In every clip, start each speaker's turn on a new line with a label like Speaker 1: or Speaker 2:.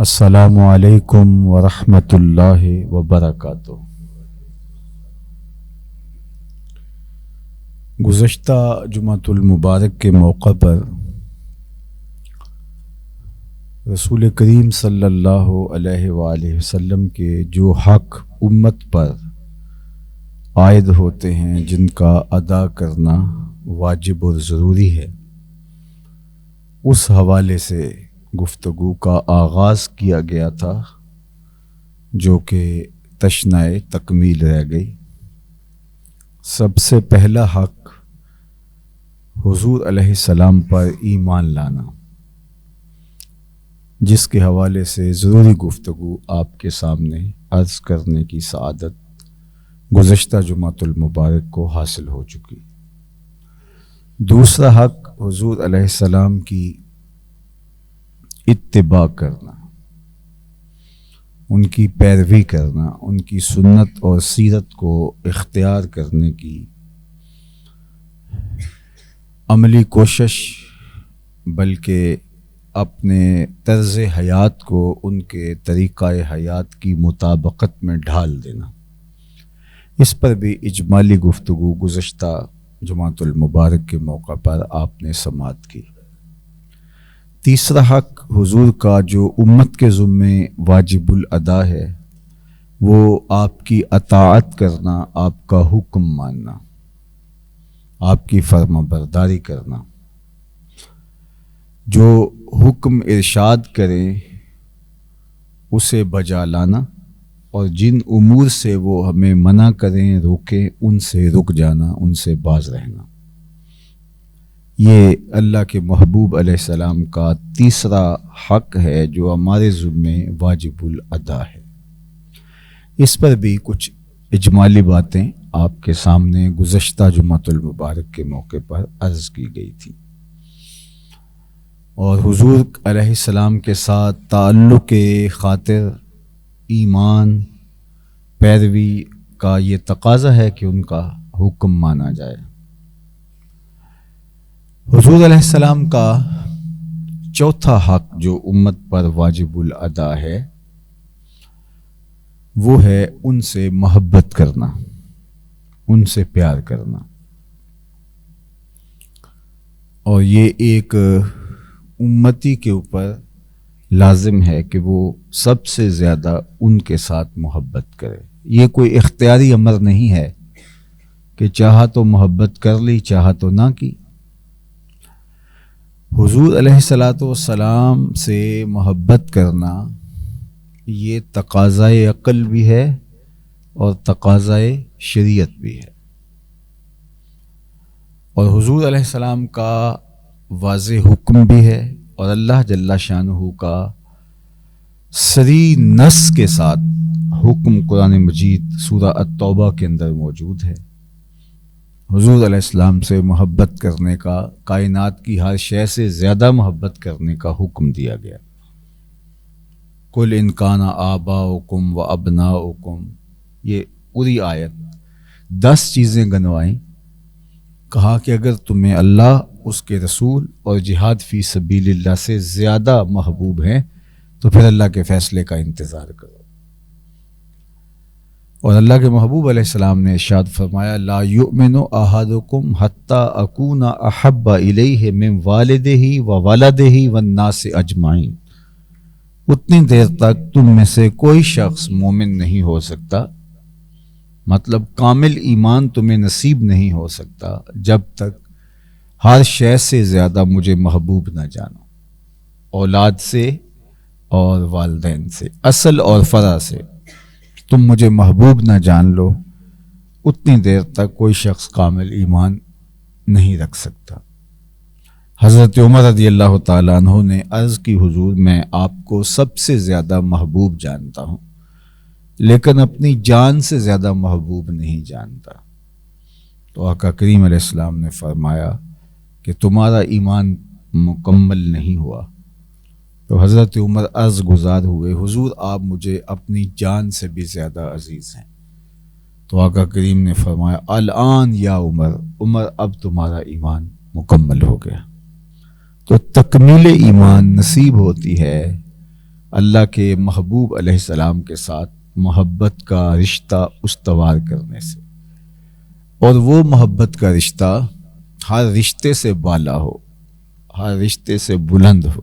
Speaker 1: السلام علیکم ورحمۃ اللہ وبرکاتہ۔ گزشتہ جمعۃ المبارک کے موقع پر رسول کریم صلی اللہ علیہ وآلہ وسلم کے جو حق امت پر عائد ہوتے ہیں، جن کا ادا کرنا واجب اور ضروری ہے، اس حوالے سے گفتگو کا آغاز کیا گیا تھا، جو کہ تشنۂ تکمیل رہ گئی۔ سب سے پہلا حق حضور علیہ السلام پر ایمان لانا، جس کے حوالے سے ضروری گفتگو آپ کے سامنے عرض کرنے کی سعادت گزشتہ جمعۃ المبارک کو حاصل ہو چکی۔ دوسرا حق حضور علیہ السلام کی اتباع کرنا، ان کی پیروی کرنا، ان کی سنت اور سیرت کو اختیار کرنے کی عملی کوشش، بلکہ اپنے طرز حیات کو ان کے طریقہ حیات کی مطابقت میں ڈھال دینا۔ اس پر بھی اجمالی گفتگو گزشتہ جمعۃ المبارک کے موقع پر آپ نے سماعت کی۔ تیسرا حق حضور کا جو امت کے ذمے واجب الادا ہے، وہ آپ کی اطاعت کرنا، آپ کا حکم ماننا، آپ کی فرما برداری کرنا۔ جو حکم ارشاد کریں اسے بجا لانا، اور جن امور سے وہ ہمیں منع کریں، روکیں، ان سے رک جانا، ان سے باز رہنا۔ یہ اللہ کے محبوب علیہ السلام کا تیسرا حق ہے جو ہمارے ذمے واجب الادا ہے۔ اس پر بھی کچھ اجمالی باتیں آپ کے سامنے گزشتہ جمعۃ المبارک کے موقع پر عرض کی گئی تھی، اور حضور علیہ السلام کے ساتھ تعلق کے خاطر ایمان پیروی کا یہ تقاضا ہے کہ ان کا حکم مانا جائے۔ حضور علیہ السلام کا چوتھا حق جو امت پر واجب الادا ہے، وہ ہے ان سے محبت کرنا، ان سے پیار کرنا، اور یہ ایک امتی کے اوپر لازم ہے کہ وہ سب سے زیادہ ان کے ساتھ محبت کرے۔ یہ کوئی اختیاری امر نہیں ہے کہ چاہا تو محبت کر لی، چاہا تو نہ کی۔ حضور علیہ السلام سے محبت کرنا یہ تقاضائے عقل بھی ہے اور تقاضائے شریعت بھی ہے، اور حضور علیہ السلام کا واضح حکم بھی ہے، اور اللہ جل شانہ کا صریح نص کے ساتھ حکم قرآن مجید سورہ التوبہ کے اندر موجود ہے۔ حضور علیہ السلام سے محبت کرنے کا، کائنات کی ہر شے سے زیادہ محبت کرنے کا حکم دیا گیا۔ قُلْ إِنْ كَانَ آبَاؤُكُمْ وَأَبْنَاؤُكُمْ، یہ پوری آیت 10 چیزیں گنوائیں، کہا کہ اگر تمہیں اللہ، اس کے رسول اور جہاد فی سبیل اللہ سے زیادہ محبوب ہیں تو پھر اللہ کے فیصلے کا انتظار کرو۔ اور اللہ کے محبوب علیہ السلام نے ارشاد فرمایا، لا یؤمن احدکم حتی اکون احب الیہ من والدہ وولدہ والناس اجمعین، اتنی دیر تک تم میں سے کوئی شخص مومن نہیں ہو سکتا، مطلب کامل ایمان تمہیں نصیب نہیں ہو سکتا جب تک ہر شے سے زیادہ مجھے محبوب نہ جانو، اولاد سے اور والدین سے، اصل اور فرع سے تم مجھے محبوب نہ جان لو، اتنی دیر تک کوئی شخص کامل ایمان نہیں رکھ سکتا۔ حضرت عمر رضی اللہ تعالیٰ عنہ نے عرض کی، حضور میں آپ کو سب سے زیادہ محبوب جانتا ہوں، لیکن اپنی جان سے زیادہ محبوب نہیں جانتا۔ تو آقا کریم علیہ السلام نے فرمایا کہ تمہارا ایمان مکمل نہیں ہوا۔ تو حضرت عمر عرض گزار ہوئے، حضور آپ مجھے اپنی جان سے بھی زیادہ عزیز ہیں۔ تو آقا کریم نے فرمایا، الآن یا عمر، عمر اب تمہارا ایمان مکمل ہو گیا۔ تو تکمیل ایمان نصیب ہوتی ہے اللہ کے محبوب علیہ السلام کے ساتھ محبت کا رشتہ استوار کرنے سے، اور وہ محبت کا رشتہ ہر رشتے سے بالا ہو، ہر رشتے سے بلند ہو،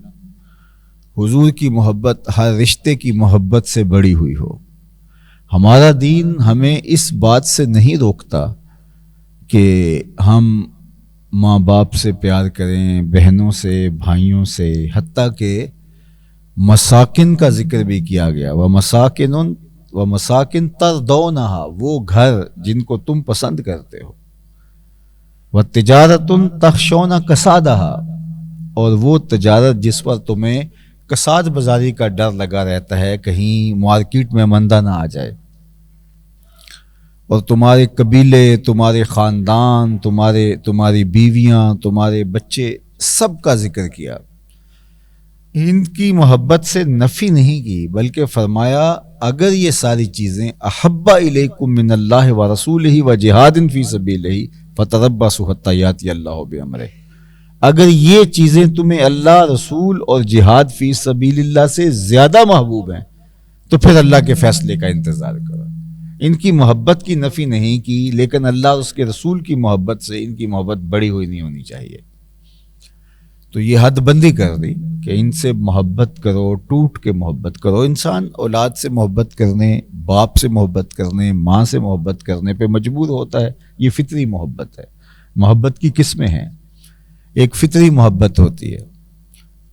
Speaker 1: حضور کی محبت ہر رشتے کی محبت سے بڑی ہوئی ہو۔ ہمارا دین ہمیں اس بات سے نہیں روکتا کہ ہم ماں باپ سے پیار کریں، بہنوں سے، بھائیوں سے، حتیٰ کہ مساکن کا ذکر بھی کیا گیا، وَمَسَاكِن تَرْضَوْنَهَا، وہ گھر جن کو تم پسند کرتے ہو، وَتِجَارَةٌ تَخْشَوْنَ كَسَادَهَا، اور وہ تجارت جس پر تمہیں کساد بازاری کا ڈر لگا رہتا ہے، کہیں مارکیٹ میں مندہ نہ آ جائے، اور تمہارے قبیلے، تمہارے خاندان، تمہاری بیویاں، تمہارے بچے، سب کا ذکر کیا۔ ان کی محبت سے نفی نہیں کی، بلکہ فرمایا اگر یہ ساری چیزیں احب الیکم من اللہ ورسولہ وجہاد فی سبیلہ فتربصوا حتی یاتی اللہ بامرہ، اگر یہ چیزیں تمہیں اللہ، رسول اور جہاد فی سبیل اللہ سے زیادہ محبوب ہیں تو پھر اللہ کے فیصلے کا انتظار کرو۔ ان کی محبت کی نفی نہیں کی، لیکن اللہ اور اس کے رسول کی محبت سے ان کی محبت بڑی ہوئی نہیں ہونی چاہیے۔ تو یہ حد بندی کر دی کہ ان سے محبت کرو، ٹوٹ کے محبت کرو۔ انسان اولاد سے محبت کرنے، باپ سے محبت کرنے، ماں سے محبت کرنے پہ مجبور ہوتا ہے، یہ فطری محبت ہے۔ محبت کی قسمیں ہیں، ایک فطری محبت ہوتی ہے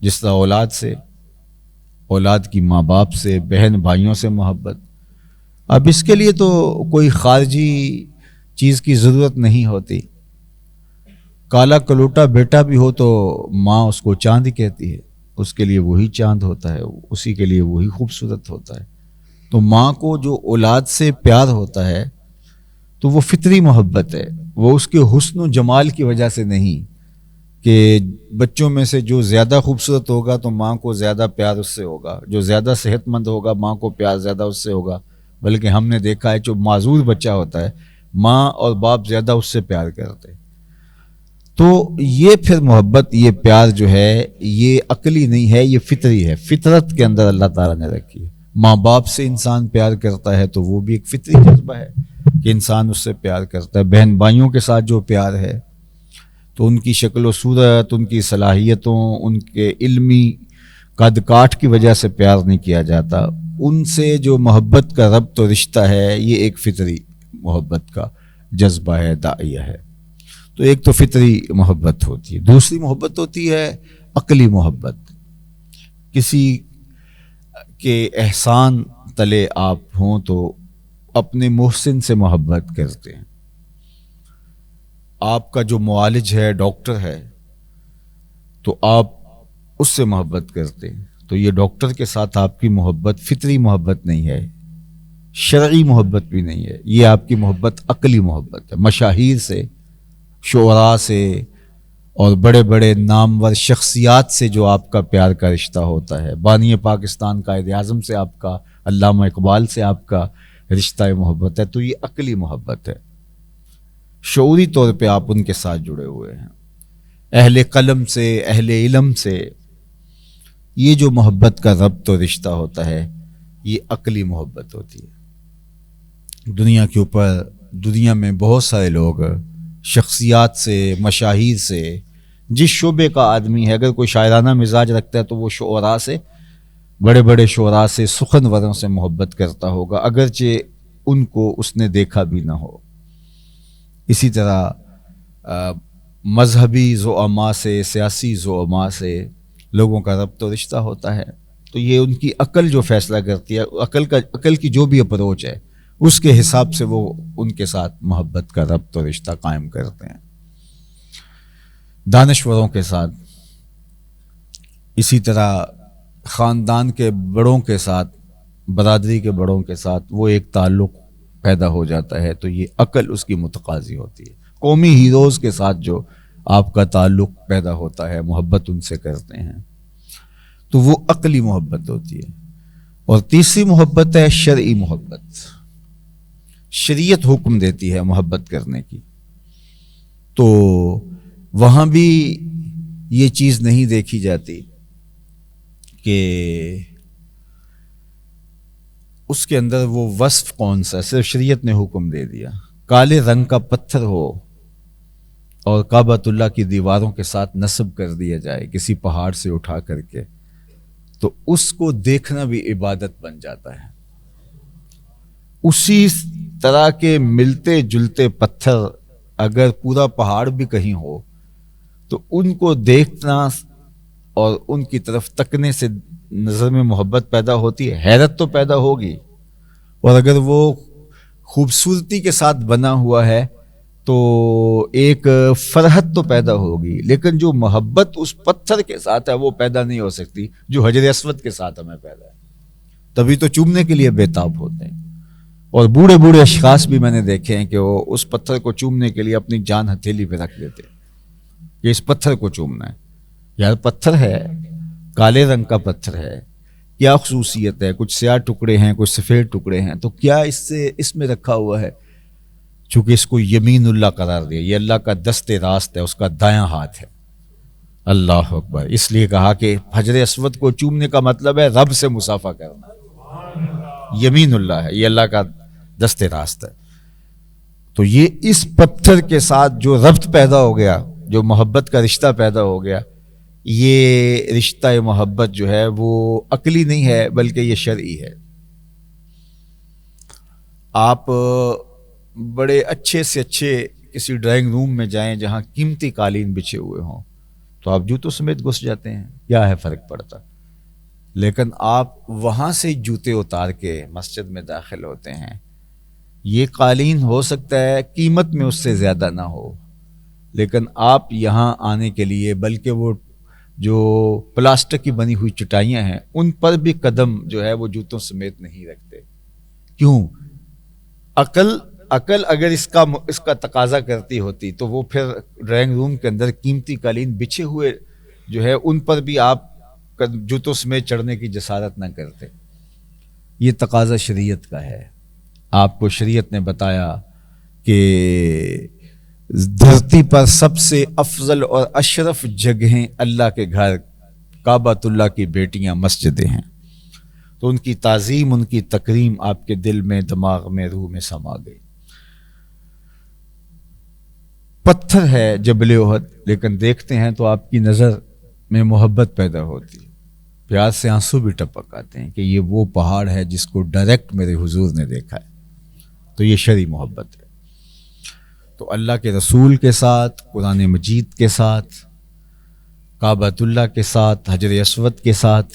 Speaker 1: جس طرح اولاد سے، اولاد کی ماں باپ سے، بہن بھائیوں سے محبت۔ اب اس کے لیے تو کوئی خارجی چیز کی ضرورت نہیں ہوتی، کالا کلوٹا بیٹا بھی ہو تو ماں اس کو چاند کہتی ہے، اس کے لیے وہی چاند ہوتا ہے، اسی کے لیے وہی خوبصورت ہوتا ہے۔ تو ماں کو جو اولاد سے پیار ہوتا ہے تو وہ فطری محبت ہے، وہ اس کے حسن و جمال کی وجہ سے نہیں کہ بچوں میں سے جو زیادہ خوبصورت ہوگا تو ماں کو زیادہ پیار اس سے ہوگا، جو زیادہ صحت مند ہوگا ماں کو پیار زیادہ اس سے ہوگا، بلکہ ہم نے دیکھا ہے جو معذور بچہ ہوتا ہے ماں اور باپ زیادہ اس سے پیار کرتے۔ تو یہ پھر محبت، یہ پیار جو ہے یہ عقلی نہیں ہے، یہ فطری ہے، فطرت کے اندر اللہ تعالیٰ نے رکھی ہے۔ ماں باپ سے انسان پیار کرتا ہے تو وہ بھی ایک فطری جذبہ ہے کہ انسان اس سے پیار کرتا ہے۔ بہن بھائیوں کے ساتھ جو پیار ہے تو ان کی شکل و صورت، ان کی صلاحیتوں، ان کے علمی قد کاٹ کی وجہ سے پیار نہیں کیا جاتا، ان سے جو محبت کا ربط و رشتہ ہے یہ ایک فطری محبت کا جذبہ ہے، داعیہ ہے۔ تو ایک تو فطری محبت ہوتی ہے، دوسری محبت ہوتی ہے عقلی محبت۔ کسی کے احسان تلے آپ ہوں تو اپنے محسن سے محبت کرتے ہیں۔ آپ کا جو معالج ہے، ڈاکٹر ہے، تو آپ اس سے محبت کرتے ہیں، تو یہ ڈاکٹر کے ساتھ آپ کی محبت فطری محبت نہیں ہے، شرعی محبت بھی نہیں ہے، یہ آپ کی محبت عقلی محبت ہے۔ مشاہیر سے، شعراء سے اور بڑے بڑے نامور شخصیات سے جو آپ کا پیار کا رشتہ ہوتا ہے، بانی پاکستان قائد اعظم سے آپ کا، علامہ اقبال سے آپ کا رشتہ محبت ہے، تو یہ عقلی محبت ہے، شعوری طور پہ آپ ان کے ساتھ جڑے ہوئے ہیں۔ اہل قلم سے، اہل علم سے یہ جو محبت کا ربط و رشتہ ہوتا ہے یہ عقلی محبت ہوتی ہے۔ دنیا کے اوپر، دنیا میں بہت سارے لوگ شخصیات سے، مشاہیر سے، جس شعبے کا آدمی ہے، اگر کوئی شاعرانہ مزاج رکھتا ہے تو وہ شعراء سے، بڑے بڑے شعراء سے، سخنوروں سے محبت کرتا ہوگا، اگرچہ ان کو اس نے دیکھا بھی نہ ہو۔ اسی طرح مذہبی زعماء سے، سیاسی زعماء سے لوگوں کا ربط و رشتہ ہوتا ہے، تو یہ ان کی عقل جو فیصلہ کرتی ہے، عقل کی جو بھی اپروچ ہے اس کے حساب سے وہ ان کے ساتھ محبت کا ربط و رشتہ قائم کرتے ہیں۔ دانشوروں کے ساتھ، اسی طرح خاندان کے بڑوں کے ساتھ، برادری کے بڑوں کے ساتھ وہ ایک تعلق پیدا ہو جاتا ہے، تو یہ عقل اس کی متقاضی ہوتی ہے۔ قومی ہیروز کے ساتھ جو آپ کا تعلق پیدا ہوتا ہے، محبت ان سے کرتے ہیں، تو وہ عقلی محبت ہوتی ہے۔ اور تیسری محبت ہے شرعی محبت، شریعت حکم دیتی ہے محبت کرنے کی، تو وہاں بھی یہ چیز نہیں دیکھی جاتی کہ اس کے اندر وہ وصف کون سا؟ صرف شریعت نے حکم دے دیا کالے رنگ کا پتھر ہو اور کعبۃ اللہ کی دیواروں کے ساتھ نصب کر دیا جائے کسی پہاڑ سے اٹھا کر کے، تو اس کو دیکھنا بھی عبادت بن جاتا ہے۔ اسی طرح کے ملتے جلتے پتھر اگر پورا پہاڑ بھی کہیں ہو تو ان کو دیکھنا اور ان کی طرف تکنے سے نظر میں محبت پیدا ہوتی ہے، حیرت تو پیدا ہوگی، اور اگر وہ خوبصورتی کے ساتھ بنا ہوا ہے تو ایک فرحت تو پیدا ہوگی، لیکن جو محبت اس پتھر کے ساتھ ہے وہ پیدا نہیں ہو سکتی جو حجر اسود کے ساتھ ہمیں پیدا ہے۔ تبھی تو چومنے کے لیے بےتاب ہوتے ہیں، اور بوڑھے بوڑھے اشخاص بھی میں نے دیکھے ہیں کہ وہ اس پتھر کو چومنے کے لیے اپنی جان ہتھیلی پہ رکھ دیتے ہیں کہ اس پتھر کو چومنا ہے۔ یار پتھر ہے، کالے رنگ کا پتھر ہے، کیا خصوصیت ہے؟ کچھ سیاہ ٹکڑے ہیں، کچھ سفید ٹکڑے ہیں، تو کیا اس میں رکھا ہوا ہے؟ چونکہ اس کو یمین اللہ قرار دیا، یہ اللہ کا دست راست ہے، اس کا دایاں ہاتھ ہے۔ اللہ اکبر۔ اس لیے کہا کہ حجر اسود کو چومنے کا مطلب ہے رب سے مصافحہ کرنا، یمین اللہ ہے، یہ اللہ کا دست راست ہے۔ تو یہ اس پتھر کے ساتھ جو ربط پیدا ہو گیا، جو محبت کا رشتہ پیدا ہو گیا، یہ رشتہ محبت جو ہے وہ عقلی نہیں ہے بلکہ یہ شرعی ہے۔ آپ بڑے اچھے سے اچھے کسی ڈرائنگ روم میں جائیں جہاں قیمتی قالین بچھے ہوئے ہوں تو آپ جوتوں سمیت گھس جاتے ہیں، کیا ہے فرق پڑتا؟ لیکن آپ وہاں سے جوتے اتار کے مسجد میں داخل ہوتے ہیں، یہ قالین ہو سکتا ہے قیمت میں اس سے زیادہ نہ ہو، لیکن آپ یہاں آنے کے لیے بلکہ وہ جو پلاسٹک کی بنی ہوئی چٹائیاں ہیں ان پر بھی قدم جو ہے وہ جوتوں سمیت نہیں رکھتے۔ کیوں؟ عقل اگر اس کا تقاضا کرتی ہوتی تو وہ پھر ڈرائنگ روم کے اندر قیمتی قالین بچھے ہوئے جو ہے ان پر بھی آپ جوتوں سمیت چڑھنے کی جسارت نہ کرتے۔ یہ تقاضا شریعت کا ہے۔ آپ کو شریعت نے بتایا کہ دھرتی پر سب سے افضل اور اشرف جگہیں اللہ کے گھر، کعبۃ اللہ کی بیٹیاں، مسجدیں ہیں، تو ان کی تعظیم، ان کی تکریم آپ کے دل میں، دماغ میں، روح میں سما گئی۔ پتھر ہے جبل احد، لیکن دیکھتے ہیں تو آپ کی نظر میں محبت پیدا ہوتی ہے، پیار سے آنسو بھی ٹپک آتے ہیں کہ یہ وہ پہاڑ ہے جس کو ڈائریکٹ میرے حضور نے دیکھا ہے۔ تو یہ شرعی محبت ہے۔ تو اللہ کے رسول کے ساتھ، قرآن مجید کے ساتھ، کعبۃ اللہ کے ساتھ، حجر اسود کے ساتھ،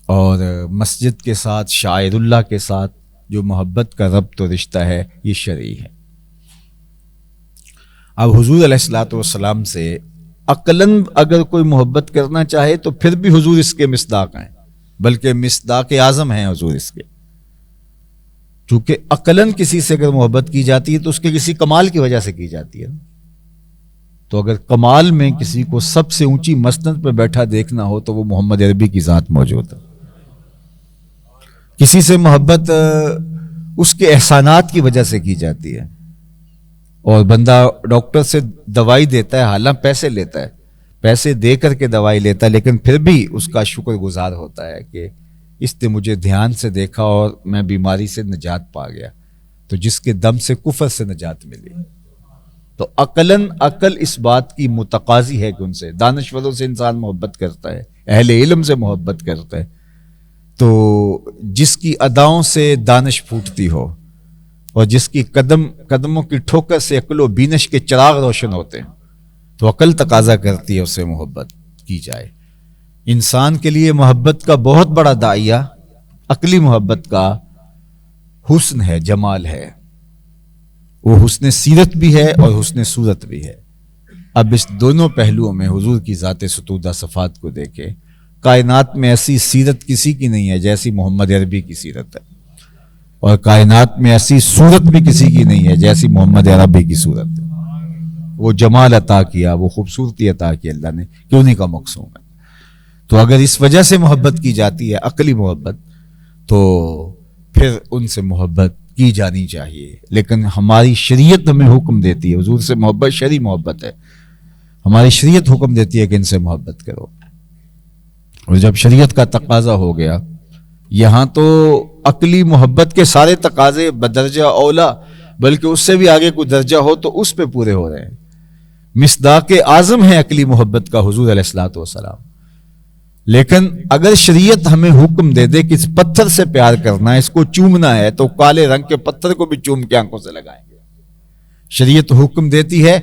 Speaker 1: اور مسجد کے ساتھ، شاعر اللہ کے ساتھ جو محبت کا ربط و رشتہ ہے یہ شرعی ہے۔ اب حضور علیہ الصلوۃ والسلام سے عقلاً اگر کوئی محبت کرنا چاہے تو پھر بھی حضور اس کے مصداق ہیں، بلکہ مصداق اعظم ہیں حضور اس کے، چونکہ عقلاً کسی سے اگر محبت کی جاتی ہے تو اس کے کسی کمال کی وجہ سے کی جاتی ہے۔ تو اگر کمال میں کسی کو سب سے اونچی مسند پہ بیٹھا دیکھنا ہو تو وہ محمد عربی کی ذات موجود ہے۔ کسی سے محبت اس کے احسانات کی وجہ سے کی جاتی ہے، اور بندہ ڈاکٹر سے دوائی دیتا ہے، حالانکہ پیسے لیتا ہے، پیسے دے کر کے دوائی لیتا ہے، لیکن پھر بھی اس کا شکر گزار ہوتا ہے کہ اس نے مجھے دھیان سے دیکھا اور میں بیماری سے نجات پا گیا، تو جس کے دم سے کفر سے نجات ملی۔ تو عقل اس بات کی متقاضی ہے کہ ان سے، دانشوروں سے انسان محبت کرتا ہے، اہل علم سے محبت کرتا ہے، تو جس کی اداؤں سے دانش پھوٹتی ہو اور جس کی قدموں کی ٹھوکر سے عقل و بینش کے چراغ روشن ہوتے ہیں، تو عقل تقاضا کرتی ہے اس سے محبت کی جائے۔ انسان کے لیے محبت کا بہت بڑا داعیہ عقلی محبت کا حسن ہے، جمال ہے، وہ حسن سیرت بھی ہے اور حسن صورت بھی ہے۔ اب اس دونوں پہلوؤں میں حضور کی ذات ستودہ صفات کو دیکھیں، کائنات میں ایسی سیرت کسی کی نہیں ہے جیسی محمد عربی کی سیرت ہے، اور کائنات میں ایسی صورت بھی کسی کی نہیں ہے جیسی محمد عربی کی صورت ہے۔ وہ جمال عطا کیا، وہ خوبصورتی عطا کی اللہ نے، کہ انہی کا مقصوم ہے۔ تو اگر اس وجہ سے محبت کی جاتی ہے، عقلی محبت، تو پھر ان سے محبت کی جانی چاہیے۔ لیکن ہماری شریعت ہمیں حکم دیتی ہے، حضور سے محبت شرعی محبت ہے، ہماری شریعت حکم دیتی ہے کہ ان سے محبت کرو، اور جب شریعت کا تقاضا ہو گیا یہاں تو عقلی محبت کے سارے تقاضے بدرجہ اولا، بلکہ اس سے بھی آگے کوئی درجہ ہو تو اس پہ پورے ہو رہے ہیں۔ مصداق اعظم ہے عقلی محبت کا حضور علیہ الصلوۃ والسلام۔ لیکن اگر شریعت ہمیں حکم دے دے کہ اس پتھر سے پیار کرنا ہے، اس کو چومنا ہے، تو کالے رنگ کے پتھر کو بھی چوم کے آنکھوں سے لگائیں گے۔ شریعت حکم دیتی ہے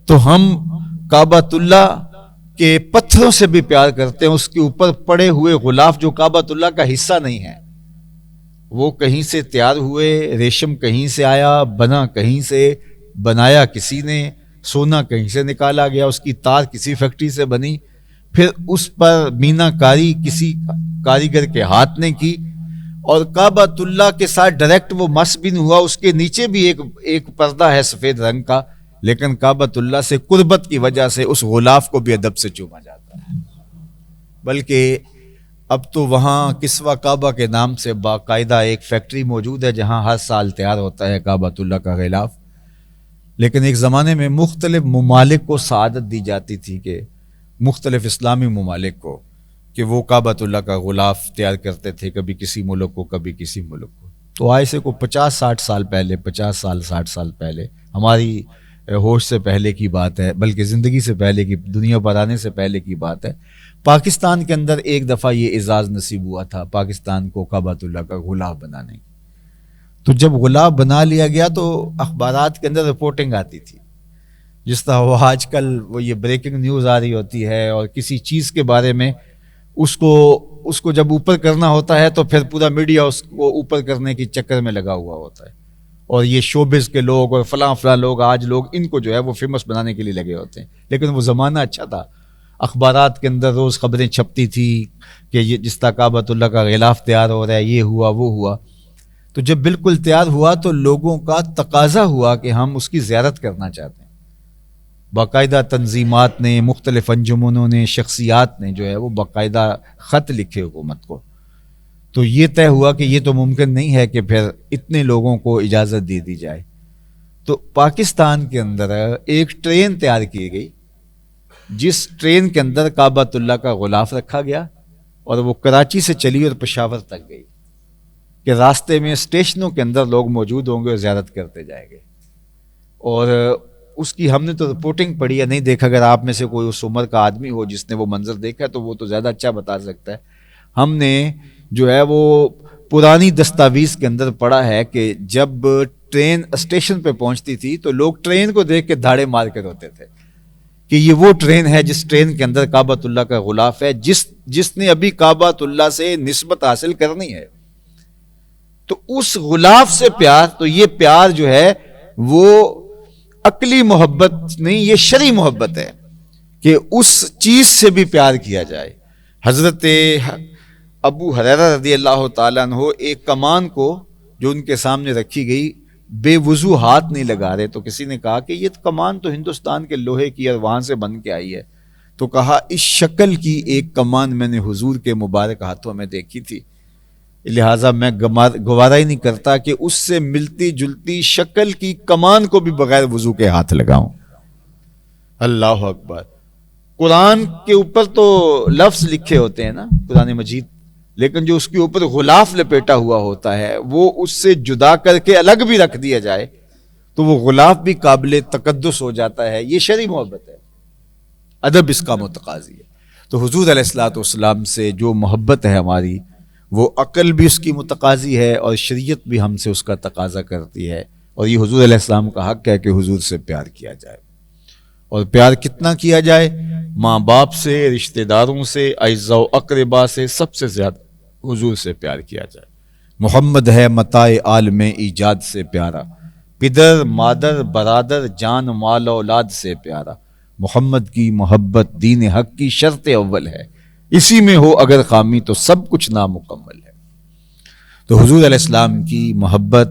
Speaker 1: تو ہم کعبۃ اللہ کے پتھروں سے بھی پیار کرتے ہیں۔ اس کے اوپر پڑے ہوئے غلاف جو کعبۃ اللہ کا حصہ نہیں ہے، وہ کہیں سے تیار ہوئے، ریشم کہیں سے آیا، بنا کہیں سے، بنایا کسی نے، سونا کہیں سے نکالا گیا، اس کی تار کسی فیکٹری سے بنی، پھر اس پر مینا کاری کسی کاریگر کے ہاتھ نے کی، اور کعبۃ اللہ کے ساتھ ڈائریکٹ وہ مس بھی نہیں ہوا۔ اس کے نیچے بھی ایک پردہ ہے سفید رنگ کا، لیکن کعبۃ اللہ سے قربت کی وجہ سے اس غلاف کو بھی ادب سے چوما جاتا ہے۔ بلکہ اب تو وہاں کسوہ کعبہ کے نام سے باقاعدہ ایک فیکٹری موجود ہے جہاں ہر سال تیار ہوتا ہے کعبۃ اللہ کا غلاف۔ لیکن ایک زمانے میں مختلف ممالک کو سعادت دی جاتی تھی، کہ مختلف اسلامی ممالک کو، کہ وہ کعبۃ اللہ کا غلاف تیار کرتے تھے، کبھی کسی ملک کو، کبھی کسی ملک کو۔ تو آج سے کوئی 50-60 سال پہلے، 50 سال 60 سال پہلے، ہماری ہوش سے پہلے کی بات ہے، بلکہ زندگی سے پہلے کی، دنیا پر آنے سے پہلے کی بات ہے، پاکستان کے اندر ایک دفعہ یہ اعزاز نصیب ہوا تھا پاکستان کو کعبۃ اللہ کا غلاف بنانے کی۔ تو جب غلاف بنا لیا گیا تو اخبارات کے اندر رپورٹنگ آتی تھی، جس طرح وہ آج کل وہ یہ بریکنگ نیوز آ رہی ہوتی ہے، اور کسی چیز کے بارے میں اس کو جب اوپر کرنا ہوتا ہے تو پھر پورا میڈیا اس کو اوپر کرنے کی چکر میں لگا ہوا ہوتا ہے، اور یہ شوبز کے لوگ اور فلاں لوگ، آج لوگ ان کو جو ہے وہ فیمس بنانے کے لیے لگے ہوتے ہیں۔ لیکن وہ زمانہ اچھا تھا، اخبارات کے اندر روز خبریں چھپتی تھی کہ یہ جس طرح کعبۃ اللہ کا غلاف تیار ہو رہا ہے، یہ ہوا وہ ہوا۔ تو جب بالکل تیار ہوا تو لوگوں کا تقاضا ہوا کہ ہم اس کی زیارت کرنا چاہتے ہیں۔ باقاعدہ تنظیمات نے، مختلف انجمنوں نے، شخصیات نے جو ہے وہ باقاعدہ خط لکھے حکومت کو۔ تو یہ طے ہوا کہ یہ تو ممکن نہیں ہے کہ پھر اتنے لوگوں کو اجازت دے دی جائے۔ تو پاکستان کے اندر ایک ٹرین تیار کی گئی، جس ٹرین کے اندر کعبۃ اللہ کا غلاف رکھا گیا، اور وہ کراچی سے چلی اور پشاور تک گئی، کہ راستے میں اسٹیشنوں کے اندر لوگ موجود ہوں گے اور زیارت کرتے جائیں گے۔ اور اس کی ہم نے تو رپورٹنگ پڑھی ہے، نہیں دیکھا، اگر آپ میں سے کوئی اس عمر کا آدمی ہو جس نے وہ منظر دیکھا ہے تو وہ تو زیادہ اچھا بتا سکتا ہے۔ ہم نے جو ہے وہ پرانی دستاویز کے اندر پڑھا ہے کہ جب ٹرین اسٹیشن پہ پہنچتی تھی تو لوگ ٹرین کو دیکھ کے دھاڑے مار کے روتے تھے کہ یہ وہ ٹرین ہے جس ٹرین کے اندر کعبۃ اللہ کا غلاف ہے، جس نے ابھی کعبۃ اللہ سے نسبت حاصل کرنی ہے۔ تو اس غلاف سے پیار، تو یہ پیار جو ہے وہ عقلی محبت نہیں، یہ شرعی محبت ہے کہ اس چیز سے بھی پیار کیا جائے۔ حضرت ابو ہریرہ رضی اللہ تعالیٰ عنہ ایک کمان کو جو ان کے سامنے رکھی گئی بے وضو ہاتھ نہیں لگا رہے، تو کسی نے کہا کہ یہ کمان تو ہندوستان کے لوہے کی اور وہاں سے بن کے آئی ہے۔ تو کہا اس شکل کی ایک کمان میں نے حضور کے مبارک ہاتھوں میں دیکھی تھی، لہٰذا میں گوارا ہی نہیں کرتا کہ اس سے ملتی جلتی شکل کی کمان کو بھی بغیر وضو کے ہاتھ لگاؤں۔ اللہ اکبر۔ قرآن کے اوپر تو لفظ لکھے ہوتے ہیں نا، قرآن مجید، لیکن جو اس کے اوپر غلاف لپیٹا ہوا ہوتا ہے وہ اس سے جدا کر کے الگ بھی رکھ دیا جائے تو وہ غلاف بھی قابل تقدس ہو جاتا ہے۔ یہ شرعی محبت ہے، ادب اس کا متقاضی ہے۔ تو حضور علیہ الصلوۃ والسلام سے جو محبت ہے ہماری، وہ عقل بھی اس کی متقاضی ہے اور شریعت بھی ہم سے اس کا تقاضا کرتی ہے، اور یہ حضور علیہ السلام کا حق ہے کہ حضور سے پیار کیا جائے۔ اور پیار کتنا کیا جائے؟ ماں باپ سے، رشتہ داروں سے، اعزاء و اقربا سے سب سے زیادہ حضور سے پیار کیا جائے۔ محمد ہے متاع عالم ایجاد سے پیارا، پدر مادر برادر جان مال اولاد سے پیارا، محمد کی محبت دین حق کی شرط اول ہے، اسی میں ہو اگر خامی تو سب کچھ نامکمل ہے۔ تو حضور علیہ السلام کی محبت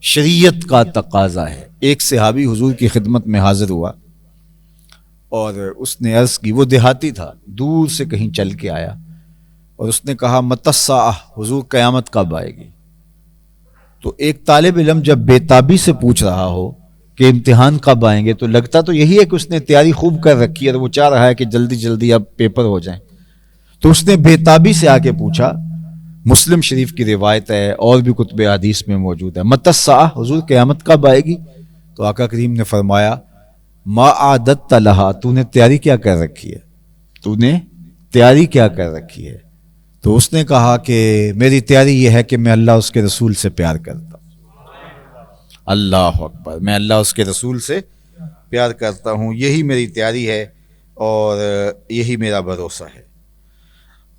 Speaker 1: شریعت کا تقاضا ہے۔ ایک صحابی حضور کی خدمت میں حاضر ہوا اور اس نے عرض کی، وہ دیہاتی تھا، دور سے کہیں چل کے آیا، اور اس نے کہا متی الساعہ، حضور قیامت کب آئے گی؟ تو ایک طالب علم جب بے تابی سے پوچھ رہا ہو کہ امتحان کب آئیں گے، تو لگتا تو یہی ہے کہ اس نے تیاری خوب کر رکھی ہے اور وہ چاہ رہا ہے کہ جلدی جلدی اب پیپر ہو جائیں۔ تو اس نے بے تابی سے آ کے پوچھا، مسلم شریف کی روایت ہے اور بھی کتب حدیث میں موجود ہے. متی الساعہ، حضور قیامت کب آئے گی؟ تو آقا کریم نے فرمایا ما عادت لہا، تو نے تیاری کیا کر رکھی ہے، تو نے تیاری کیا کر رکھی ہے؟ تو اس نے کہا کہ میری تیاری یہ ہے کہ میں اللہ اس کے رسول سے پیار کرتا ہوں. اللہ اکبر، میں اللہ اس کے رسول سے پیار کرتا ہوں، یہی میری تیاری ہے اور یہی میرا بھروسہ ہے.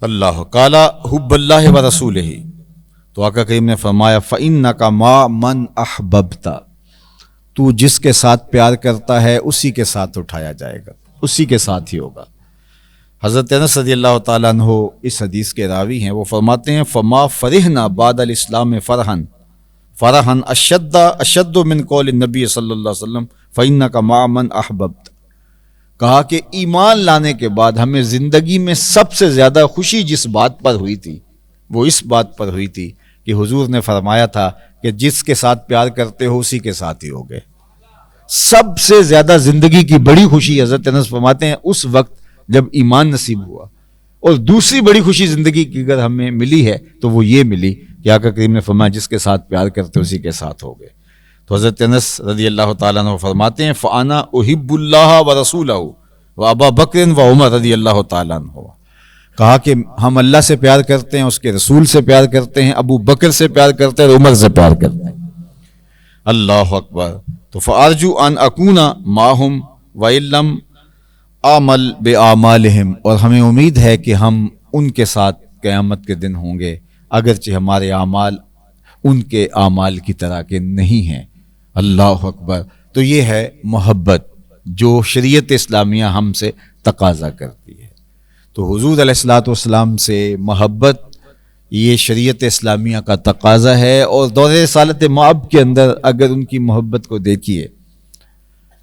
Speaker 1: اللہ قالا حب اللہ و رسولہ، تو آقا کریم نے فرمایا فإنک ما من احببت، تو جس کے ساتھ پیار کرتا ہے اسی کے ساتھ اٹھایا جائے گا، اسی کے ساتھ ہی ہوگا. حضرت انس رضی اللہ تعالیٰ عنہ اس حدیث کے راوی ہیں، وہ فرماتے ہیں فما فرحنا بعد الاسلام فرحا اشد من قول النبی صلی اللہ علیہ وسلم فإنک مع من احببت. کہا کہ ایمان لانے کے بعد ہمیں زندگی میں سب سے زیادہ خوشی جس بات پر ہوئی تھی وہ اس بات پر ہوئی تھی کہ حضور نے فرمایا تھا کہ جس کے ساتھ پیار کرتے ہو اسی کے ساتھ ہی ہوگے. سب سے زیادہ زندگی کی بڑی خوشی حضرت انس فرماتے ہیں اس وقت جب ایمان نصیب ہوا، اور دوسری بڑی خوشی زندگی کی اگر ہمیں ملی ہے تو وہ یہ ملی کہ آقا کریم نے فرمایا جس کے ساتھ پیار کرتے اسی کے ساتھ ہو گئے. تو حضرت انس رضی اللہ تعالیٰ عنہ فرماتے ہیں فانا احب اللہ و رسولہ و ابا بکر و عمر رضی اللہ تعالیٰ عنہ. کہا کہ ہم اللہ سے پیار کرتے ہیں، اس کے رسول سے پیار کرتے ہیں، ابو بکر سے پیار کرتے ہیں اور عمر سے پیار کرتے ہیں. اللہ اکبر. تو فارجو ان اکون معہم وان لم اعمل باعمالہم، اور ہمیں امید ہے کہ ہم ان کے ساتھ قیامت کے دن ہوں گے اگرچہ ہمارے اعمال ان کے اعمال کی طرح کے نہیں ہیں. اللہ اکبر. تو یہ ہے محبت جو شریعت اسلامیہ ہم سے تقاضا کرتی ہے. تو حضور علیہ الصلوۃ والسلام سے محبت یہ شریعت اسلامیہ کا تقاضا ہے، اور دور رسالت مآب کے اندر اگر ان کی محبت کو دیکھیے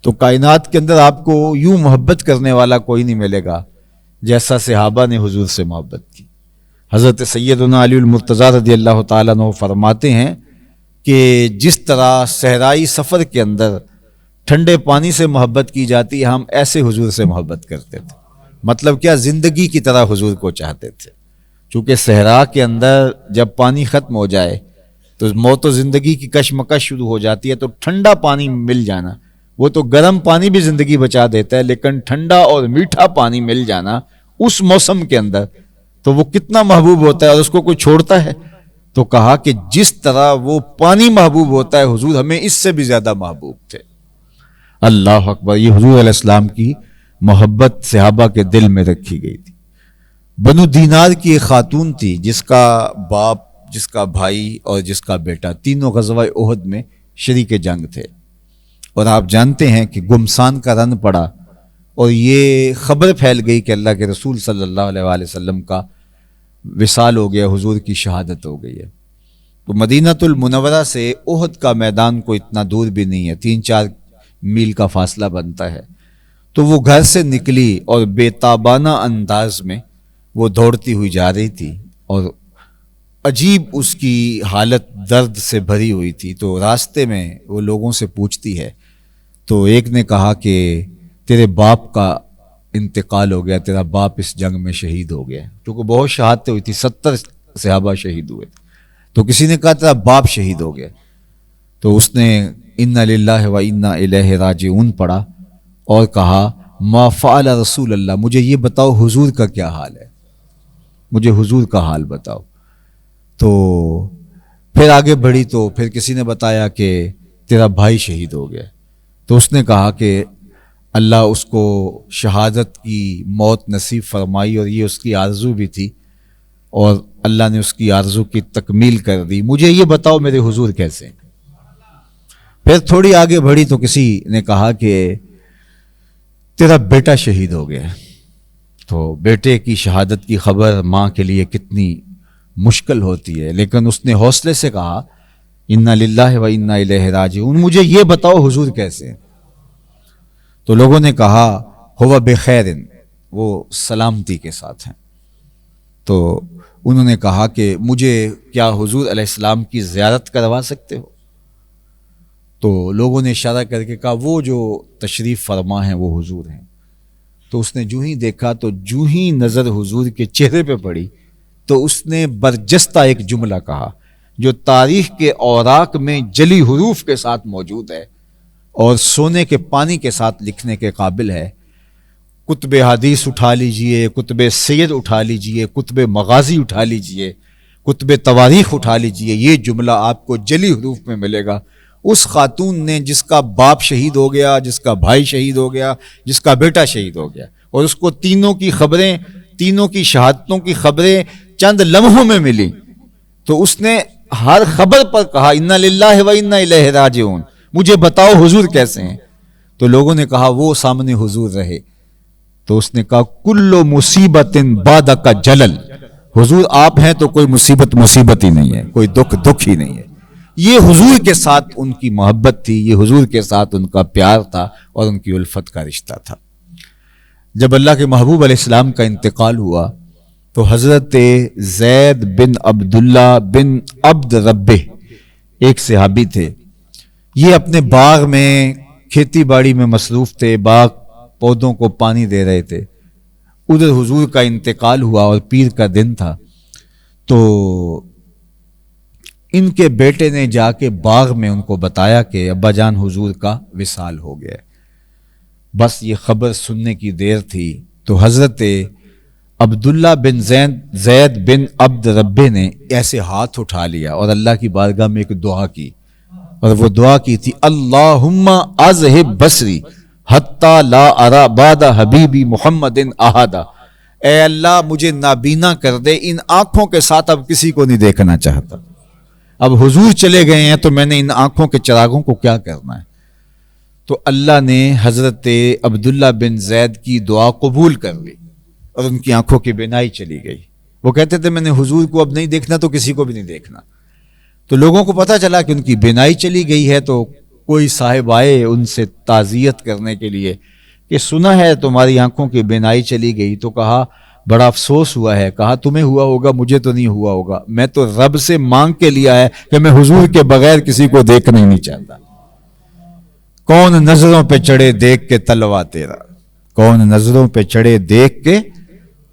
Speaker 1: تو کائنات کے اندر آپ کو یوں محبت کرنے والا کوئی نہیں ملے گا جیسا صحابہ نے حضور سے محبت کی. حضرت سیدنا علی المرتضیٰ رضی اللہ تعالیٰ عنہ فرماتے ہیں کہ جس طرح صحرائی سفر کے اندر ٹھنڈے پانی سے محبت کی جاتی ہے، ہم ایسے حضور سے محبت کرتے تھے. مطلب کیا؟ زندگی کی طرح حضور کو چاہتے تھے. چونکہ صحرا کے اندر جب پانی ختم ہو جائے تو موت و زندگی کی کشمکش شروع ہو جاتی ہے، تو ٹھنڈا پانی مل جانا، وہ تو گرم پانی بھی زندگی بچا دیتا ہے، لیکن ٹھنڈا اور میٹھا پانی مل جانا اس موسم کے اندر تو وہ کتنا محبوب ہوتا ہے، اور اس کو کوئی چھوڑتا ہے؟ تو کہا کہ جس طرح وہ پانی محبوب ہوتا ہے، حضور ہمیں اس سے بھی زیادہ محبوب تھے. اللہ اکبر. یہ حضور علیہ السلام کی محبت صحابہ کے دل میں رکھی گئی تھی. بنو دینار کی ایک خاتون تھی جس کا باپ، جس کا بھائی اور جس کا بیٹا تینوں غزوہ احد میں شریک جنگ تھے، اور آپ جانتے ہیں کہ گمسان کا رن پڑا اور یہ خبر پھیل گئی کہ اللہ کے رسول صلی اللہ علیہ وآلہ وسلم کا وصال ہو گیا، حضور کی شہادت ہو گئی ہے. تو مدینہ المنورہ سے احد کا میدان کو اتنا دور بھی نہیں ہے، 3-4 میل کا فاصلہ بنتا ہے. تو وہ گھر سے نکلی اور بے تابانہ انداز میں وہ دوڑتی ہوئی جا رہی تھی، اور عجیب اس کی حالت درد سے بھری ہوئی تھی. تو راستے میں وہ لوگوں سے پوچھتی ہے، تو ایک نے کہا کہ تیرے باپ کا انتقال ہو گیا، تیرا باپ اس جنگ میں شہید ہو گیا. کیونکہ بہت شہادتیں ہوئی تھی، 70 صحابہ شہید ہوئے. تو کسی نے کہا تیرا باپ شہید ہو گیا. تو اس نے انا للہ و انا الیہ راجعون پڑھا اور کہا ما فعل رسول اللہ، مجھے یہ بتاؤ حضور کا کیا حال ہے، مجھے حضور کا حال بتاؤ. تو پھر آگے بڑھی تو پھر کسی نے بتایا کہ تیرا بھائی شہید ہو گیا. تو اس نے کہا کہ اللہ اس کو شہادت کی موت نصیب فرمائی، اور یہ اس کی آرزو بھی تھی اور اللہ نے اس کی آرزو کی تکمیل کر دی. مجھے یہ بتاؤ میرے حضور کیسے ہیں. پھر تھوڑی آگے بڑھی تو کسی نے کہا کہ تیرا بیٹا شہید ہو گیا. تو بیٹے کی شہادت کی خبر ماں کے لیے کتنی مشکل ہوتی ہے، لیکن اس نے حوصلے سے کہا انا للہ و انا الیہ راجعون، مجھے یہ بتاؤ حضور کیسے ہیں. تو لوگوں نے کہا ہوا بخیر، وہ سلامتی کے ساتھ ہیں. تو انہوں نے کہا کہ مجھے کیا حضور علیہ السلام کی زیارت کروا سکتے ہو؟ تو لوگوں نے اشارہ کر کے کہا وہ جو تشریف فرما ہیں وہ حضور ہیں. تو اس نے جو ہی دیکھا تو جو ہی نظر حضور کے چہرے پہ پڑی تو اس نے برجستہ ایک جملہ کہا جو تاریخ کے اوراق میں جلی حروف کے ساتھ موجود ہے اور سونے کے پانی کے ساتھ لکھنے کے قابل ہے. کتب حدیث اٹھا لیجئے، کتب سیر اٹھا لیجئے، کتب مغازی اٹھا لیجئے، کتب تواریخ اٹھا لیجئے، یہ جملہ آپ کو جلی حروف میں ملے گا. اس خاتون نے جس کا باپ شہید ہو گیا، جس کا بھائی شہید ہو گیا، جس کا بیٹا شہید ہو گیا، اور اس کو تینوں کی خبریں، تینوں کی شہادتوں کی خبریں چند لمحوں میں ملی، تو اس نے ہر خبر پر کہا انا للہ و انا الیہ راجعون، مجھے بتاؤ حضور کیسے ہیں. تو لوگوں نے کہا وہ سامنے حضور رہے، تو اس نے کہا کل مصیبت بعد کا جلل، حضور آپ ہیں تو کوئی مصیبت مصیبت ہی نہیں ہے، کوئی دکھ دکھ ہی نہیں ہے. یہ حضور کے ساتھ ان کی محبت تھی، یہ حضور کے ساتھ ان کا پیار تھا اور ان کی الفت کا رشتہ تھا. جب اللہ کے محبوب علیہ السلام کا انتقال ہوا تو حضرت زید بن عبداللہ بن عبد ربہ ایک صحابی تھے، یہ اپنے باغ میں کھیتی باڑی میں مصروف تھے، باغ پودوں کو پانی دے رہے تھے. ادھر حضور کا انتقال ہوا اور پیر کا دن تھا، تو ان کے بیٹے نے جا کے باغ میں ان کو بتایا کہ ابا جان حضور کا وصال ہو گیا. بس یہ خبر سننے کی دیر تھی تو حضرت عبداللہ بن زید بن عبد ربہ نے ایسے ہاتھ اٹھا لیا اور اللہ کی بارگاہ میں ایک دعا کی، اور وہ دعا کی تھی اللہم اذہب بصری حتی لا ارى بعد حبیبی محمد احدا، اے اللہ مجھے نابینا کر دے، ان آنکھوں کے ساتھ اب کسی کو نہیں دیکھنا چاہتا. اب حضور چلے گئے ہیں تو میں نے ان آنکھوں کے چراغوں کو کیا کرنا ہے. تو اللہ نے حضرت عبداللہ بن زید کی دعا قبول کر لی اور ان کی آنکھوں کی بینائی چلی گئی. وہ کہتے تھے میں نے حضور کو اب نہیں دیکھنا تو کسی کو بھی نہیں دیکھنا. تو لوگوں کو پتہ چلا کہ ان کی بینائی چلی گئی ہے، تو کوئی صاحب آئے ان سے تعزیت کرنے کے لیے کہ سنا ہے تمہاری آنکھوں کی بینائی چلی گئی. تو کہا بڑا افسوس ہوا ہے. کہا تمہیں ہوا ہوگا، مجھے تو نہیں ہوا ہوگا، میں تو رب سے مانگ کے لیا ہے کہ میں حضور کے بغیر کسی کو دیکھنا ہی نہیں چاہتا. کون نظروں پہ چڑھے دیکھ کے تلوا تیرا، کون نظروں پہ چڑھے دیکھ کے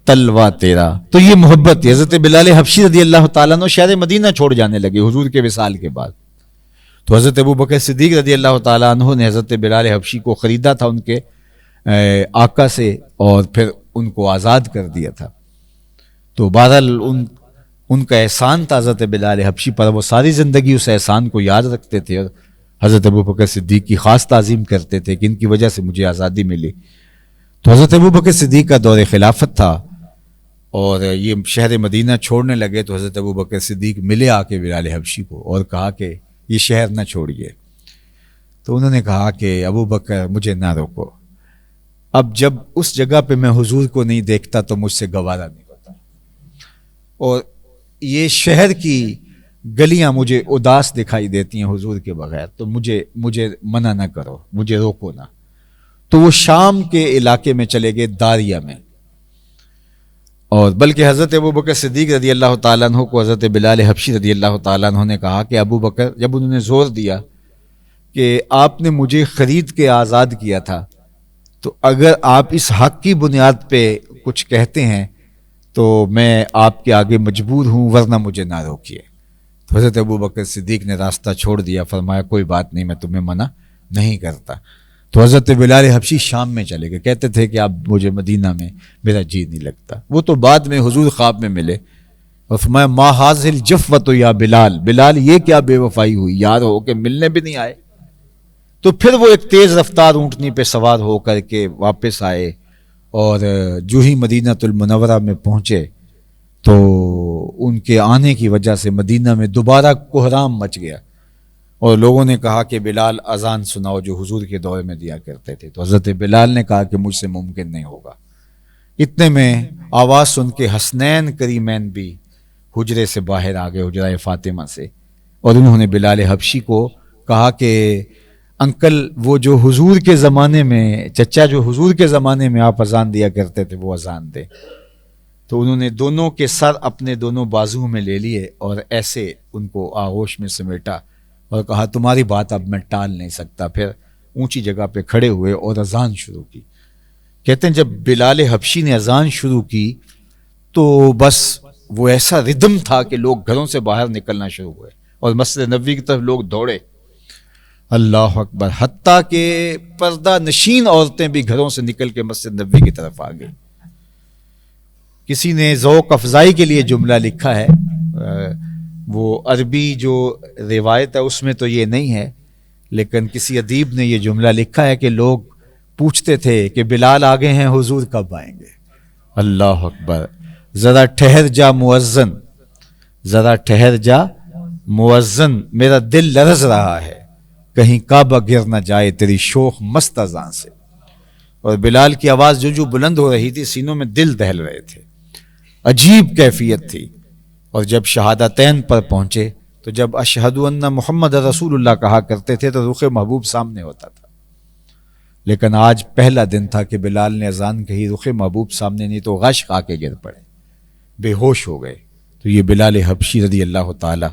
Speaker 1: تلوا تیرا. تو یہ محبت ہے. حضرت بلال حبشی رضی اللہ تعالیٰ عنہ شہر مدینہ چھوڑ جانے لگے حضور کے وصال کے بعد. تو حضرت ابوبکر صدیق رضی اللہ تعالیٰ عنہ نے حضرت بلال حبشی کو خریدا تھا ان کے آقا سے، اور پھر ان کو آزاد کر دیا تھا. تو بہرحال ان کا احسان تھا حضرت بلال حبشی پر، وہ ساری زندگی اس احسان کو یاد رکھتے تھے اور حضرت ابوبکر صدیق کی خاص تعظیم کرتے تھے کہ ان کی وجہ سے مجھے آزادی ملی. تو حضرت ابوبکر صدیق کا دور خلافت تھا اور یہ شہر مدینہ چھوڑنے لگے، تو حضرت ابوبکر صدیق ملے آ کے بلال حبشی کو اور کہا کہ یہ شہر نہ چھوڑیے. تو انہوں نے کہا کہ ابوبکر مجھے نہ روکو، اب جب اس جگہ پہ میں حضور کو نہیں دیکھتا تو مجھ سے گوارا نہیں ہوتا، اور یہ شہر کی گلیاں مجھے اداس دکھائی دیتی ہیں حضور کے بغیر، تو مجھے منع نہ کرو، مجھے روکو نہ. تو وہ شام کے علاقے میں چلے گئے، داریہ میں. اور بلکہ حضرت ابوبکر صدیق رضی اللہ تعالیٰ عنہ کو حضرت بلال حبشی رضی اللہ تعالیٰ عنہ نے کہا کہ ابوبکر، جب انہوں نے زور دیا کہ آپ نے مجھے خرید کے آزاد کیا تھا، تو اگر آپ اس حق کی بنیاد پہ کچھ کہتے ہیں تو میں آپ کے آگے مجبور ہوں، ورنہ مجھے نہ روکیے. تو حضرت ابوبکر صدیق نے راستہ چھوڑ دیا، فرمایا کوئی بات نہیں، میں تمہیں منع نہیں کرتا. تو حضرت بلال حبشی شام میں چلے گئے، کہتے تھے کہ اب مجھے مدینہ میں میرا جی نہیں لگتا. وہ تو بعد میں حضور خواب میں ملے اور فرمایا ما حاصل جفوت یا بلال، بلال یہ کیا بے وفائی ہوئی، یار ہو کے ملنے بھی نہیں آئے. تو پھر وہ ایک تیز رفتار اونٹنی پہ سوار ہو کر کے واپس آئے، اور جو ہی مدینہ المنورہ میں پہنچے تو ان کے آنے کی وجہ سے مدینہ میں دوبارہ کوہرام مچ گیا، اور لوگوں نے کہا کہ بلال اذان سناؤ جو حضور کے دور میں دیا کرتے تھے. تو حضرت بلال نے کہا کہ مجھ سے ممکن نہیں ہوگا. اتنے میں آواز سن کے حسنین کریمین بھی حجرے سے باہر آ گئے، حجرہ فاطمہ سے، اور انہوں نے بلال حبشی کو کہا کہ انکل وہ جو حضور کے زمانے میں، چچا جو حضور کے زمانے میں آپ اذان دیا کرتے تھے وہ اذان دے. تو انہوں نے دونوں کے سر اپنے دونوں بازو میں لے لیے اور ایسے ان کو آغوش میں سمیٹا اور کہا تمہاری بات اب میں ٹال نہیں سکتا. پھر اونچی جگہ پہ کھڑے ہوئے اور اذان شروع کی. کہتے ہیں جب بلال حبشی نے اذان شروع کی تو بس وہ ایسا ردم تھا کہ لوگ گھروں سے باہر نکلنا شروع ہوئے اور مسجد نبوی کی طرف لوگ دوڑے. اللہ اکبر. حتیٰ کہ پردہ نشین عورتیں بھی گھروں سے نکل کے مسجد نبوی کی طرف آ گئی. کسی نے ذوق افزائی کے لیے جملہ لکھا ہے، وہ عربی جو روایت ہے اس میں تو یہ نہیں ہے، لیکن کسی ادیب نے یہ جملہ لکھا ہے کہ لوگ پوچھتے تھے کہ بلال آگے ہیں، حضور کب آئیں گے. اللہ اکبر. ذرا ٹھہر جا مؤذن، ذرا ٹھہر جا مؤذن، میرا دل لرز رہا ہے، کہیں کعبہ گر نہ جائے تیری شوخ مست اذان سے. اور بلال کی آواز جو بلند ہو رہی تھی، سینوں میں دل دہل رہے تھے. عجیب کیفیت تھی. اور جب شہادتین پر پہنچے تو جب اشہد ان محمد رسول اللہ کہا کرتے تھے تو رخ محبوب سامنے ہوتا تھا. لیکن آج پہلا دن تھا کہ بلال نے اذان کہی، رخ محبوب سامنے نہیں تو غش کھا کے گر پڑے، بے ہوش ہو گئے. تو یہ بلال حبشی رضی اللہ تعالی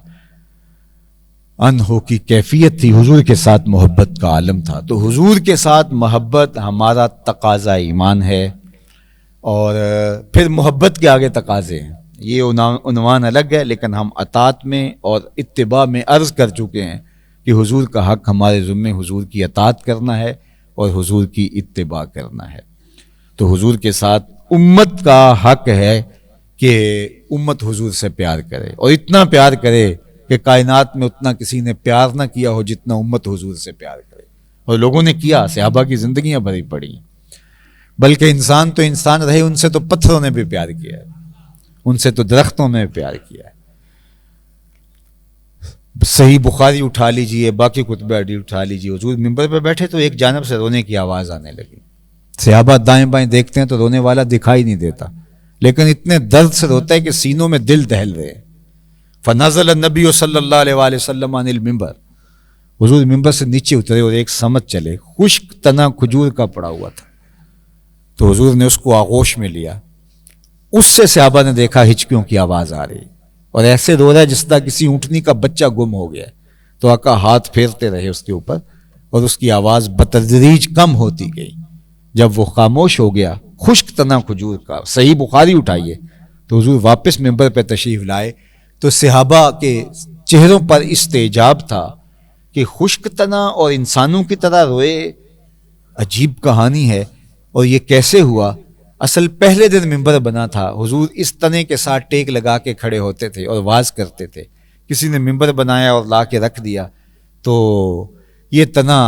Speaker 1: عنہ کی کیفیت تھی. حضور کے ساتھ محبت کا عالم تھا. تو حضور کے ساتھ محبت ہمارا تقاضا ایمان ہے. اور پھر محبت کے آگے تقاضے ہیں. یہ عنوان الگ ہے، لیکن ہم اطاعت میں اور اتباع میں عرض کر چکے ہیں کہ حضور کا حق ہمارے ذمے حضور کی اطاعت کرنا ہے اور حضور کی اتباع کرنا ہے. تو حضور کے ساتھ امت کا حق ہے کہ امت حضور سے پیار کرے، اور اتنا پیار کرے کہ کائنات میں اتنا کسی نے پیار نہ کیا ہو جتنا امت حضور سے پیار کرے. اور لوگوں نے کیا، صحابہ کی زندگیاں بھری پڑی ہیں. بلکہ انسان تو انسان رہے، ان سے تو پتھروں نے بھی پیار کیا ہے، ان سے تو درختوں نے پیار کیا ہے. صحیح بخاری اٹھا لیجئے، باقی کتب حدیث اٹھا لیجئے، حضور منبر پہ بیٹھے تو ایک جانب سے رونے کی آواز آنے لگی. صحابہ دائیں بائیں دیکھتے ہیں تو رونے والا دکھائی نہیں دیتا، لیکن اتنے درد سے روتا ہے کہ سینوں میں دل دہل رہے. فنزل النبی صلی اللہ علیہ وآلہ وسلم عن المنبر، حضور منبر سے نیچے اترے اور ایک سمت چلے، خشک تنا کھجور کا پڑا ہوا تھا. تو حضور نے اس کو آغوش میں لیا. اس سے صحابہ نے دیکھا ہچکیوں کی آواز آ رہی اور ایسے رو رہا ہے جس طرح کسی اونٹنی کا بچہ گم ہو گیا. تو آقا ہاتھ پھیرتے رہے اس کے اوپر اور اس کی آواز بتدریج کم ہوتی گئی. جب وہ خاموش ہو گیا، خشک تنا کھجور کا، صحیح بخاری اٹھائیے، تو حضور واپس منبر پہ تشریف لائے. تو صحابہ کے چہروں پر استعجاب تھا کہ خشک تنا اور انسانوں کی طرح روئے. عجیب کہانی ہے. اور یہ کیسے ہوا؟ اصل پہلے دن منبر بنا تھا، حضور اس تنے کے ساتھ ٹیک لگا کے کھڑے ہوتے تھے اور واز کرتے تھے. کسی نے منبر بنایا اور لا کے رکھ دیا تو یہ تنا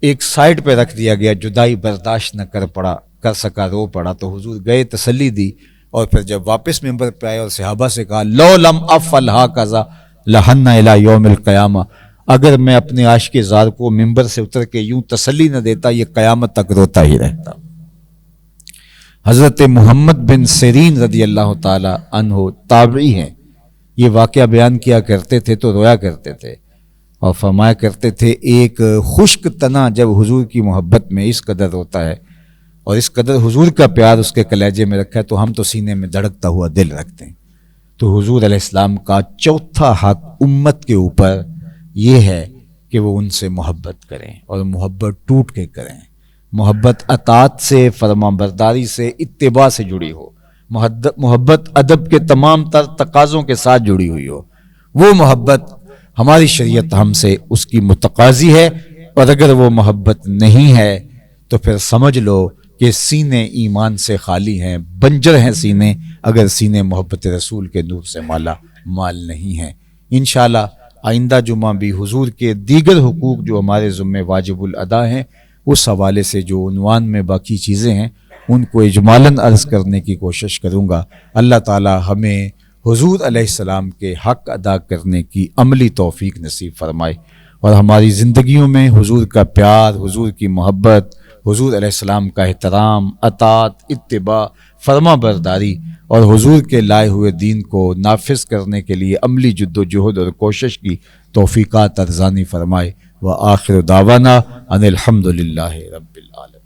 Speaker 1: ایک سائڈ پہ رکھ دیا گیا. جدائی برداشت نہ کر سکا، رو پڑا. تو حضور گئے، تسلی دی، اور پھر جب واپس منبر پہ آئے اور صحابہ سے کہا لو لم افعل ھکذا لحن الی یوم القیامہ، اگر میں اپنے عاشق زار کو منبر سے اتر کے یوں تسلی نہ دیتا یہ قیامت تک روتا ہی رہتا. حضرت محمد بن سیرین رضی اللہ تعالی عنہ تابعی ہیں، یہ واقعہ بیان کیا کرتے تھے تو رویا کرتے تھے اور فرمایا کرتے تھے ایک خشک تنا جب حضور کی محبت میں اس قدر روتا ہے اور اس قدر حضور کا پیار اس کے کلیجے میں رکھا ہے تو ہم تو سینے میں دھڑکتا ہوا دل رکھتے ہیں. تو حضور علیہ السلام کا چوتھا حق امت کے اوپر یہ ہے کہ وہ ان سے محبت کریں اور محبت ٹوٹ کے کریں. محبت اطاعت سے، فرما برداری سے، اتباع سے جڑی ہو. محبت ادب کے تمام تر تقاضوں کے ساتھ جڑی ہوئی ہو. وہ محبت ہماری شریعت ہم سے اس کی متقاضی ہے. اور اگر وہ محبت نہیں ہے تو پھر سمجھ لو کہ سینے ایمان سے خالی ہیں، بنجر ہیں سینے، اگر سینے محبت رسول کے نور سے مالا مال نہیں ہیں. انشاءاللہ آئندہ جمعہ بھی حضور کے دیگر حقوق جو ہمارے ذمہ واجب الادا ہیں اس حوالے سے جو عنوان میں باقی چیزیں ہیں ان کو اجمالاً عرض کرنے کی کوشش کروں گا. اللہ تعالی ہمیں حضور علیہ السلام کے حق ادا کرنے کی عملی توفیق نصیب فرمائے اور ہماری زندگیوں میں حضور کا پیار، حضور کی محبت، حضور علیہ السلام کا احترام، اطاعت، اتباع، فرما برداری اور حضور کے لائے ہوئے دین کو نافذ کرنے کے لیے عملی جد و جہد اور کوشش کی توفیقات ارزانی فرمائے. وآخر دعوانا ان الحمد للہ رب العالمین.